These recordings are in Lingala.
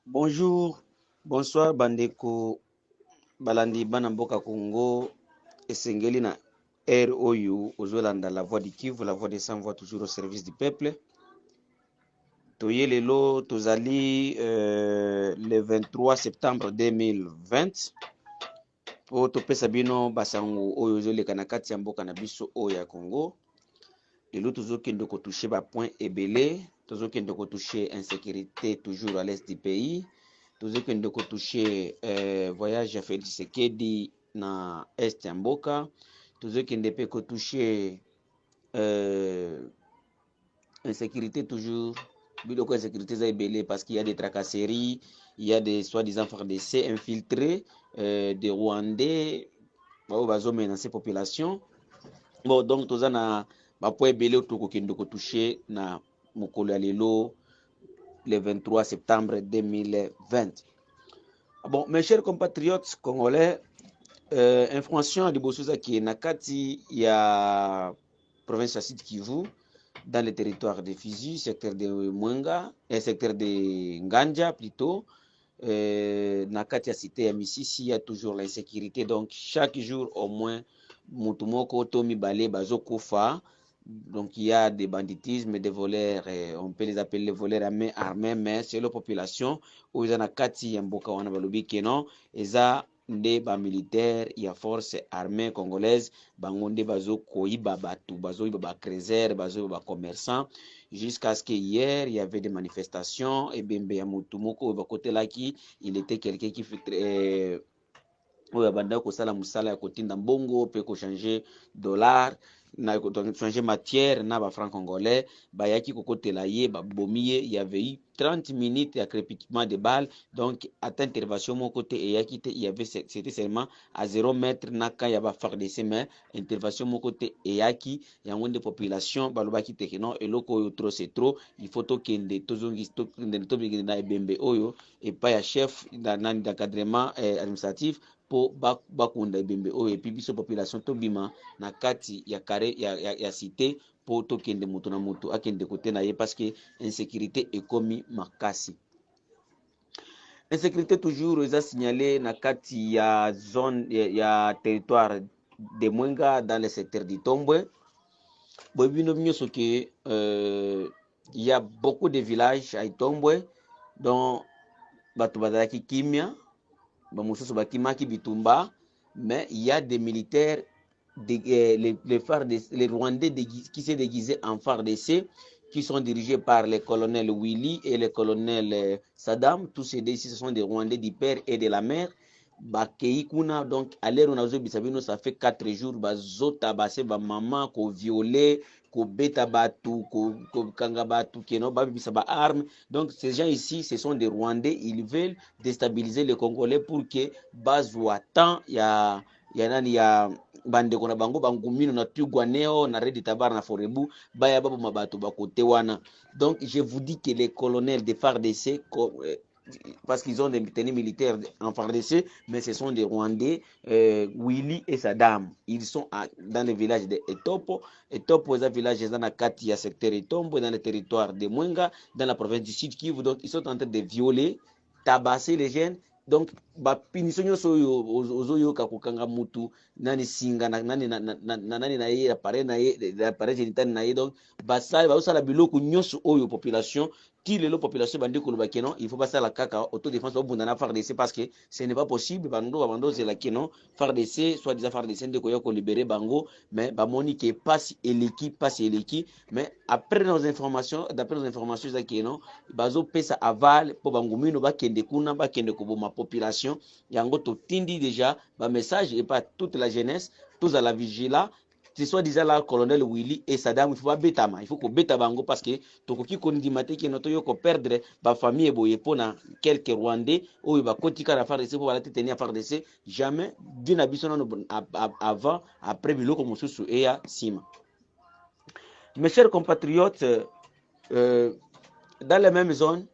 Bonjour, bonsoir bandeko balandi bana mboka Congo esengeli na ROU ozolanda la voix du Kivu, la voix des sans voix toujours au service du peuple. Toye lelo tozali le 23 septembre 2020 po topesa bino basango oyo ozoleka na kati ya mboka na biso oyo ya Congo. Lelo tozokende kotouche ba point ebele, tozokende kotouche insécurité toujours à l'est du pays. Tozokende kotouche voyage ya Félix Tshisekedi na est ya mboka. Tozokende pe kotouche insécurité toujours, biloko insécurité za ebele parce qu'il y a des tracasseries, il y a des soi-disant FARDC infiltrés, des Rwandais bao bazo menacer population. Bon, donc toza na bapo ebele tokokende kotouche na mokolo ya lelo le 23 septembre 2020. Bon, mes chers compatriotes congolais, information à Libosoza qui est Nakati, il y a province de Sud Kivu, dans le territoire de Fizi, secteur de Mwenga, et secteur de Nganja plutôt. Nakati ya cité ya Misisi, il y a toujours l'insécurité. Donc, chaque jour, au moins, Mutumoko, Tomi Bale, Bazo Kofa. Donc, il y a des banditismes, des voleurs, on peut les appeler les voleurs armés, mais c'est la population où ils ont Nakati, Mboka, Wana Balobi, Kenon, et ça, nde ba militaire ya force armée congolaise bangonde bazo koiba batu bazo iba ba creuser bazo ba commerçant jusqu'à ce que hier il y avait des manifestations et bembe ya mutu moko ba côté là qui il était quelqu'un qui fait oyo abanda kosala musala ya kotinda mbongo pe ko changer dollar na changer matière na ba franc congolais bayaki kokotela ye babomi ye il y avait eu 30 minutes ya crépitement de balles. Donc à intervention mon côté et yaki te il y avait c'était seulement à 0 mètre na ka ya ba FARDC mais intervention mon côté et yaki yango de population balobaki te non eloko oyo trop c'est trop, il faut to kende tozongi to kende na ebembe oyo et pas ya chef d'encadrement administratif po bakunda ebembe oyo epi biso population tobima na kati ya kare ya cité po tokende moto na moto akende kote na ye parce que insécurité ekomi makasi. Insécurité toujours eza signalé na kati ya zone ya territoire de Mwenga dans le secteur d'Itombwe. Bobino nyonso ke il y a beaucoup de villages à Itombwe dont bato bazalaki kimia bamosusu bakimaki bitumba, mais il y a des militaires les Rwandais qui s'est déguisés en FARDC qui sont dirigés par le colonel Willy et le colonel Saddam. Tous ces deux ici ce sont des Rwandais du père et de la mère. Bakei kuna donc à l'heure on a bisabino ça fait 4 jours bazota basse ba maman ko violer ko beta batu ko kanga batu keno ba bisa ba armes. Donc ces gens ici ce sont des Rwandais, ils veulent déstabiliser les Congolais pour que bazwa temps ya nani ya bandeko na bango bangumino na pigwa neo na redi tabar na forebu baya babo mabatu bakote wana. Donc je vous dis que les colonels de FARDC parce qu'ils ont des tenues militaires en FARDC, mais ce sont des Rwandais, Willy et Saddam. Ils sont dans le village de Etopo. Etopo est un village dans la Katia secteur Etombo, dans le territoire de Mwenga, dans la province du Sud Kivu. Donc ils sont en train de violer, tabasser les jeunes. Donc bapiniso nyonso ozoyoka kokanga mutu nani singa nani na ye appareil na ye appareil génital na ye. Donc basala biloko nyonso oyo population qui le population bandi koloba kenon il faut passer à la kaka autodéfense au bundana FARDC parce que ce n'est pas possible bando c'est la kenon FARDC soit disant FARDC de koyo ko libérer bango mais ba monique passe eleki mais après nos informations d'après nos informations ça kenon bazo pesa aval po bangumino ba kende kuna ba kende ko boma population yango to tindi déjà ba message et pas toute la jeunesse tous à la vigila. C'est soit disant là colonel Willy et Saddam il faut pas betama il faut que beta bango parce que tokoki kondimate ke noto yoko perdre ba famille boye pona quelques Rwandais oyo ba kotika na FARDC pour la tenir FARDC jamais dina biso avant après biloko mosusu et ya sima. Mes chers compatriotes, dans la même zone,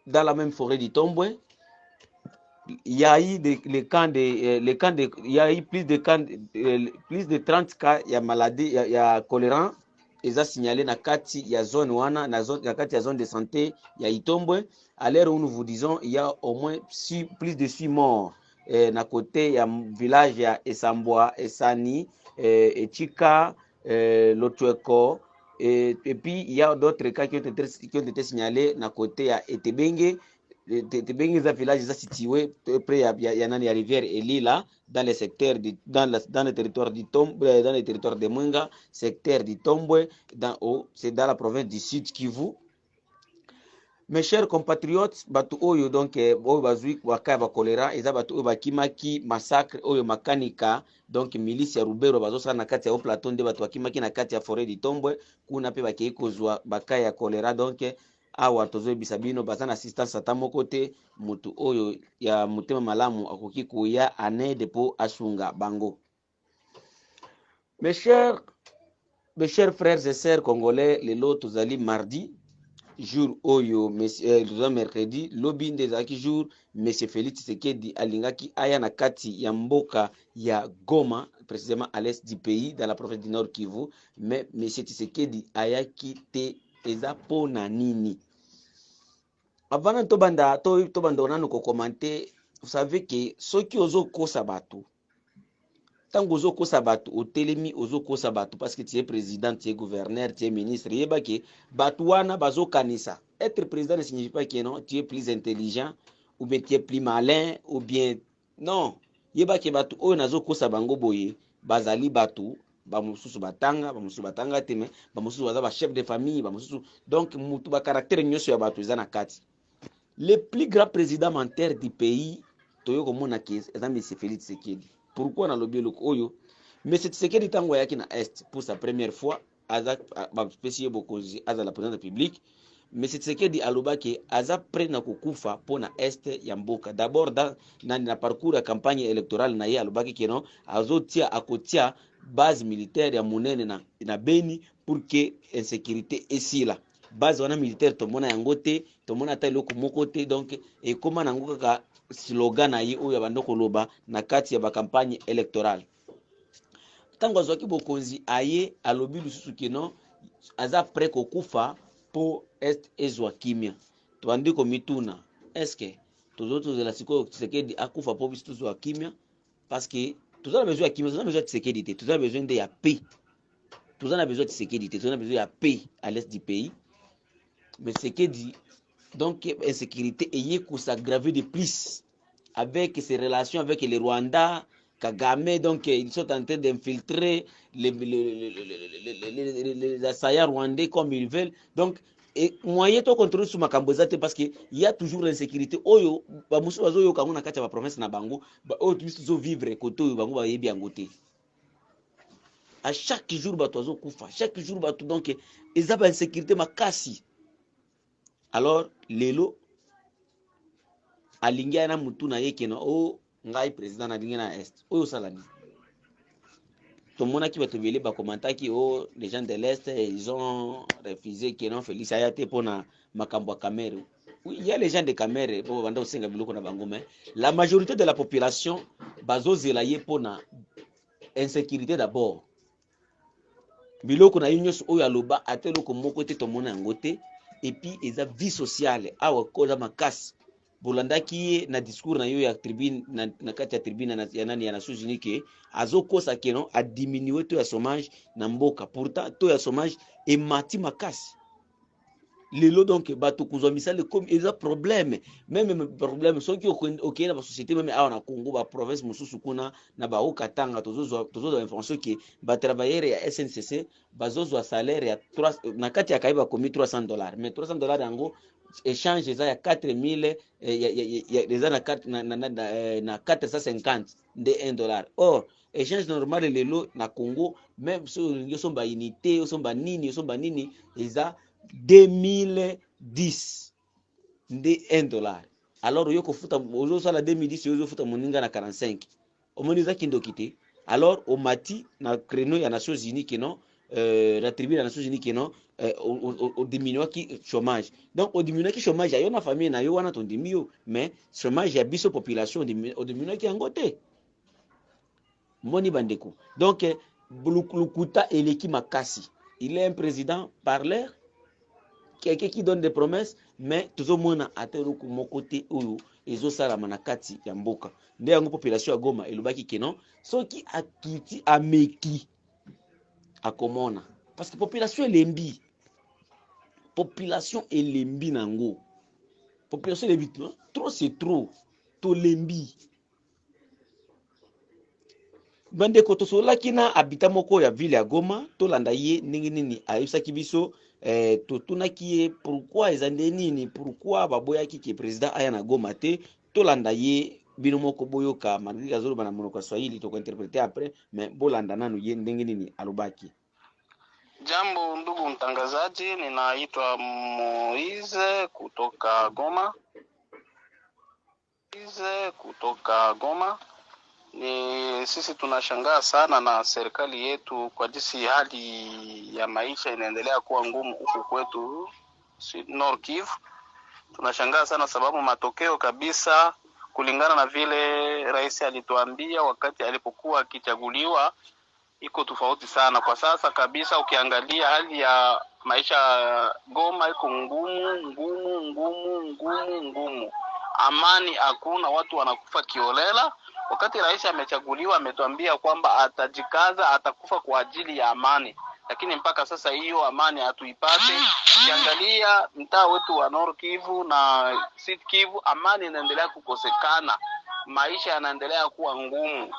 dans la même forêt d'Itombwe, il y a eu il y a eu plus de 30 cas, il y a maladie, il y a choléra eza signalé na kati ya zone wana na kati ya zone de santé ya Itombwe. À l'heure où nous vous disons, il y a au moins plus de 6 morts na côté ya village ya Esambwa, Esani, Echika, Lotweko, et puis il y a d'autres cas qui ont été signalés na côté ya Etebenge. Etebenge est un village situé près ya rivière Elila, dans le secteur dans le territoire d'Itombwe, dans le territoire de Mwenga, secteur d'Itombwe, c'est dans la province du Sud Kivu. Mes chers compatriotes, batu oyo donc oyo bazui waka ba choléra eza batu oyo bakimaki massacre oyo makanika donc milice ya Rubero bazosala na kati ya plateau nde batu bakimaki na kati ya forêt d'Itombwe kuna pe bakei kozwa baka ya choléra. Donc awa tozoyebisa bino baza na assistance ata moko te, mutu oyo ya motema malamu akoki koya anede po asunga bango. Mes chers frères et sœurs congolais, lelo tozali mardi jour oyo mercredi lobi nde ezalaki jour monsieur Félix Tshisekedi alingaki aya na kati ya mboka ya Goma, précisément à l'est du pays dans la province du Nord Kivu, mais monsieur Tshisekedi ayaki te. Eza pona nini? Avant tobanda nanu ko commenter, vous savez que soki ozo kosa batu tango ozo kosa batu otelemi ozo kosa batu parce que tu es président, tu es gouverneur, tu es ministre, yeba ke batu wana bazo kanisa. Être président ne signifie pas que non, tu es plus intelligent ou bien tu es plus malin ou bien non. Yeba ke batu oyo nazo kosa bango boye bazali batu bamususu batanga teme bamususu baza ba chef de famille bamususu, donc mutu ba caractère nyoso ya batu eza na kati. Le plus grand président menteur du pays toyo komona ke eza monsieur Félix Tshisekedi. Pourquoi na lobi loko oyo monsieur Tshisekedi tango yaki na est pour sa première fois aza ba spécié bokozi aza la présidence publique, monsieur Tshisekedi alobaki aza prêt na kokufa pona est ya mboka. D'abord na parcours ya campagne électorale na ye alobaki que non azotia akotia base militaire ya munene na Beni pour que insécurité esila. Base wana militaire tomona yango te, tomona ta eloko moko te, donc ekoma nango kaka slogan na ye oyo bandoko loba na kati ya ba campagne électorale. Tango azwaki bokonzi aye alobi lususu kino aza prêt kokufa po est ezwa kimia. Tobandi komituna est-ce que tozozela sikoyo Tshisekedi akufa po biso tozwa kimia? Parce que tozana besoin ya kimia, tozana besoin ya Tshisekedi te, tozana besoin de ya paix. Tozana besoin de Tshisekedi te, tozana besoin ya paix à l'est du pays. Mais Tshisekedi, donc insécurité ayé s'aggraver de plus avec ses relations avec les Rwandais, Kagame, donc ils sont en train d'infiltrer les assaillants rwandais comme ils veulent. Donc moyen to contrôler sur makambozate parce que il y a toujours l'insécurité. Oyo ba musu bazo yo kango na kati ya province na bango, ba oyo tuzo vivre koto yo bango ba yebi angote. À chaque jour ba tozo kufa, chaque jour ba tout, donc ezaba insécurité makasi. Alors lelo alingia na mutu na yeke na o ngai président na linga na est oyo salani tomona ki bato bele ba komantaki o les gens de l'est ils ont refusé que non Félix ayate pona makambo ya Kamere. Oui, il y a les gens de Kamere po banda osenga biloko na bango, mais la majorité de la population bazo zelaye pona insécurité d'abord. Biloko na nyonso oyo aloba ateloko moko te tomona yango te. Et puis eza vie sociale awa kola makasi bolandaki na discours na yo ya tribune na kati ya tribune ya nani ya Nations Unies ke azokosa keno a diminuer to ya chômage na mboka. Pourtant to ya chômage e mati makasi lelo, donc bato kuzwa misale comme eza problème, même problème soki okeye na ba société même awa na Congo ba province mususu kuna na ba okatanga tozo information ke ba travailleurs ya SNCC bazozwa salaire ya 3 na kati ya kaiba komi $300, mais $300 yango échange eza ya 4000 ya eza na 450 de $1. Or échange normal lelo na Congo même so yosomba unité yosomba nini eza 2010 de $1. Alors yoko futa ozo sala 2010 yozo futa moninga na 45 omoniza kindokite. Alors au mati na créneau ya Nations Unies que non la tribu ya Nations Unies que non au diminuer ki chômage. Donc au diminuer ki chômage ya yo na famille na yo wana tondimi yo, mais chômage ya biso population au diminuer ki angote moni bandeko. Donc lukuta eleki makasi il est un président parleur, quelqu'un qui donne des promesses, mais tout le monde a été au mon côté où ils ont ça la manakati ya mboka. Nde yango population ya Goma elobaki ke non, so qui a kiti a meki a komona parce que population elembi. Population elembi nango. Population elembi trop c'est trop. To lembi. Bande koto sola kina habita moko ya ville ya Goma, to landa ye ndenge nini ayebisaki biso to tunaki ye pourquoi ezande nini, pourquoi baboyaki ki président aya na Goma te, to landa ye bino moko boyoka malgré azoloba na monoko ya Swahili to interpréter après, mais bolanda nanu ye ndenge nini alobaki. Jambo ndugu mtangazaji, ninaitwa Moize kutoka Goma. Ni sisi tunashangaa sana na serikali yetu kwa jinsi hali ya maisha inaendelea kuwa ngumu huku kwetu Nord Kivu. Tunashangaa sana sababu matokeo kabisa kulingana na vile rais alituambia wakati alipokuwa akichaguliwa iko tofauti sana. Kwa sasa kabisa ukiangalia hali ya maisha Goma iko ngumu. Amani hakuna, watu wanakufa kiolela. Wakati rais amechaguliwa ametuambia kwamba atajikaza, atakufa kwa ajili ya amani. Lakini mpaka sasa hiyo amani hatuipate. Ukiangalia mtaa wetu wa Nord Kivu na Sud Kivu, amani inaendelea kukosekana. Maisha yanaendelea kuwa ngumu.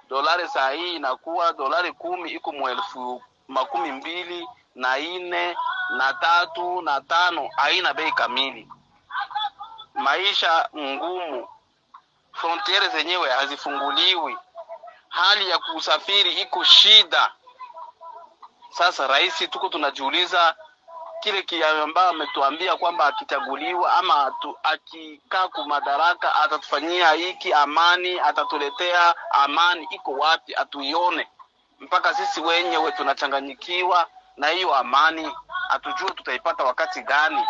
Dolari saa hii inakuwa dolari 10 iko 12,400 na 4 na 3 na 5, haina bei kamili. Maisha ngumu, frontiere zenyewe hazifunguliwi, hali ya kusafiri iko shida. Sasa rais tuko tunajiuliza kile kiambao ametuambia kwamba akichaguliwa ama akikaa kwa madaraka atatufanyia hiki amani, atatuletea amani, iko wapi atuione? Mpaka sisi wenyewe tunachanganyikiwa na hiyo amani, hatujui tutaipata wakati gani.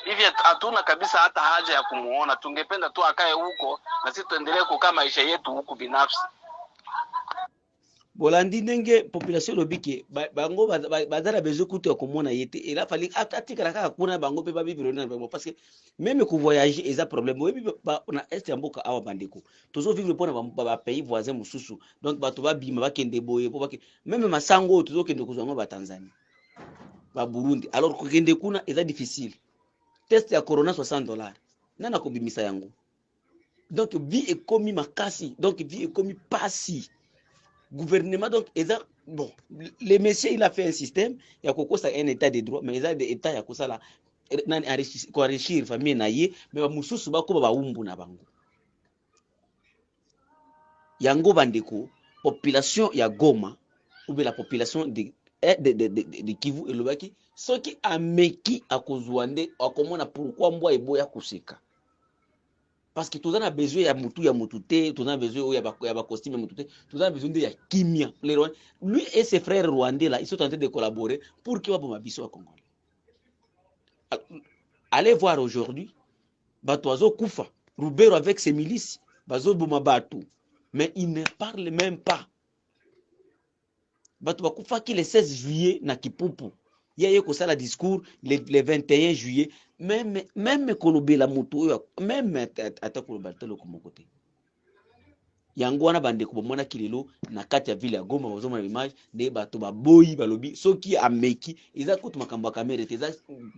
Hivi hatuna kabisa hata haja ya kumuona. Tungependa tu akae huko na sisi tuendelee kukaa maisha yetu huku binafsi. Bolandi ndenge population lobike bango bazala besoin kutu ya komona yete et la fali atikala kaka kuna bango pe babibiro na bango parce que même ko voyager eza problème webi na est ya mboka awa bandeko tozo vivre pona ba pays voisins mususu donc bato ba bima bakende boye po bake même masango tozo kende kuzwa ba Tanzanie ba Burundi alors ko kende kuna eza difficile. Test ya corona $60 nana ko bimisa yango, donc vie est commis makasi, donc vie est commis pasi gouvernement. Donc bon, le monsieur il a fait un système ya kokosa un état de droit, mais il a des états ya kosala nani enrichir famille na ye, mais ba mususu bako ba umbu na bango yango bandeko. Population ya Goma ou bien la population de Kivu elobaki soki ameki akozwande akomona pourquoi mbwa eboya kuseka, parce que tozana besoin ya mutu te, tozana besoin ya ba costume ya mutu te, tozana besoin de ya kimia. Lui et ses frères rwandais là, ils sont en train de collaborer pour que waboma biso wa Congolais. Allez voir aujourd'hui bato azo kufa Rubero avec ses milices, bazo boma bato, mais ils ne parlent même pas. Bato bakufa ki le 16 juillet na Kipupu, yeye ko sala discours le 21 juillet, même kolobela moto, même ata kolobela telo komokote yango wana bandeko bomona kilelo na kati ya ville ya Goma. Bazoma na image de bato baboyi balobi soki ameki eza kutu makambo kamera te, eza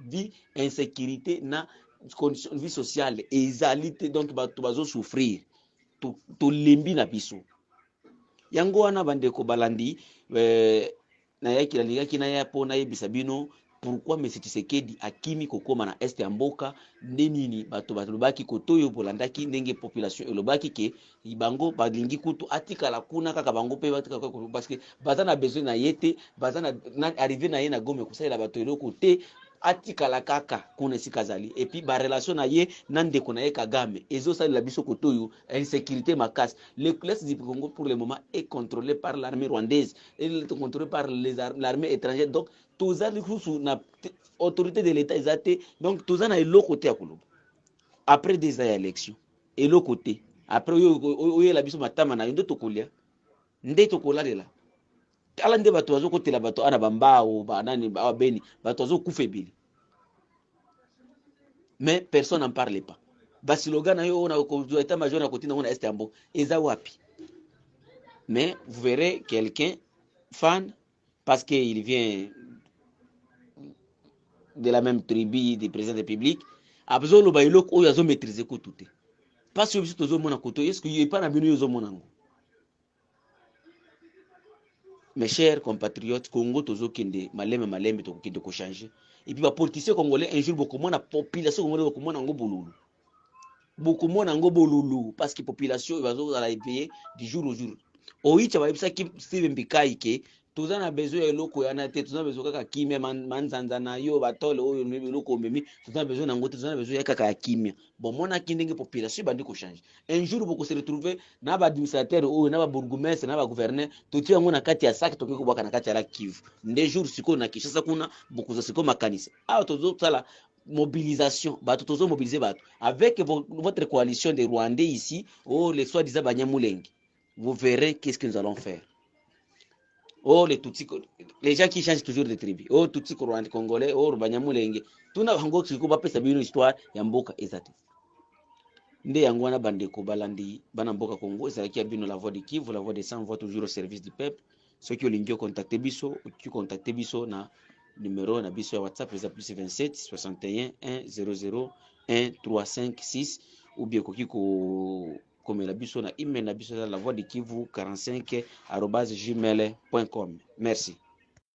vie insécurité na condition vie sociale ezalité, donc bato bazo souffrir to lembi na biso yango wana bandeko balandi na yaki la ligaki na ya pona yebisa bino pourquoi M. Tshisekedi akimi kokoma na est ya mboka ndenini bato balobaki kotoyo bolandaki ndenge population elobaki ke bango balingi kutu atikala kuna kaka bango pe batika parce que bazana besoin na yete, bazana arrivé na ye na Goma kosalela bato eloko te, atikala kaka kuna sikazali et puis ba relation na ye nande kona ye Kagame ezo sali la biso kotoyo insécurité makas. Le l'est du Congo pour le moment est contrôlé par l'armée rwandaise et est contrôlé par l'armée étrangère, donc tous les na autorité de l'état ezate, donc tous na eloko côté ya koloba après des élections eloko côté après oyo la biso matama na ndo tokolia nde tokola lela tala nde bato bazokotela bato ana bambao banani beni bato bazokufa ebele. Mais personne n'en parle pas. Basiloga na yo na état major na kotina na est ambo eza wapi. Mais vous verrez quelqu'un fan parce qu'il vient de la même tribu du président de la République abzolo ba iloko oyo azo maîtriser ko tout. Parce que biso tozo mona koto est-ce que y pas na bino yo zo mona ngo. Mes chers compatriotes, Congo tozo kende malembe to kende ko changer. Et puis les politiciens congolais un jour beaucoup moins la population congolaise beaucoup moins ngo bolulu. Beaucoup moins ngo bolulu parce que population va zo la éveiller du jour au jour. Oicha ba bisa ki Steven Bikai ke tozana besoin ya loko ya na te tozana besoin kaka kimia manzanza na yo batole oyo memi loko memi tozana besoin na ngote tozana besoin ya kaka ya kimia. Bon mona kindenge population bandi ko changer. Un jour beaucoup se retrouver na ba administrateur oyo na ba bourgmestre na ba gouverneur totia ngo na kati ya sac toke ko baka na kati ya la Kivu. Nde jour siko na Kishasa kuna beaucoup za siko makanisa. Ah tozo sala mobilisation bato tozo mobiliser bato avec votre coalition des Rwandais ici oh les soi-disant Banyamulenge. Vous verrez qu'est-ce que nous allons faire. Oh les Tutsi, les gens qui changent toujours de tribu. Oh Tutsi Rwandais Congolais, oh Banyamulenge. Tuna hango siko ba pesa bino histoire ya mboka ezate. Nde yango wana bandeko balandi bana mboka Congo ezalaki ya bino la voix de Kivu, la voix de sans voix toujours au service du peuple. Ceux qui ont contacté biso, qui contacté biso na numéro na biso ya WhatsApp les plus 27 61 100 1356 ou bien koki ko comme la biso na email na biso la voix de Kivu 45 @gmail.com. Merci.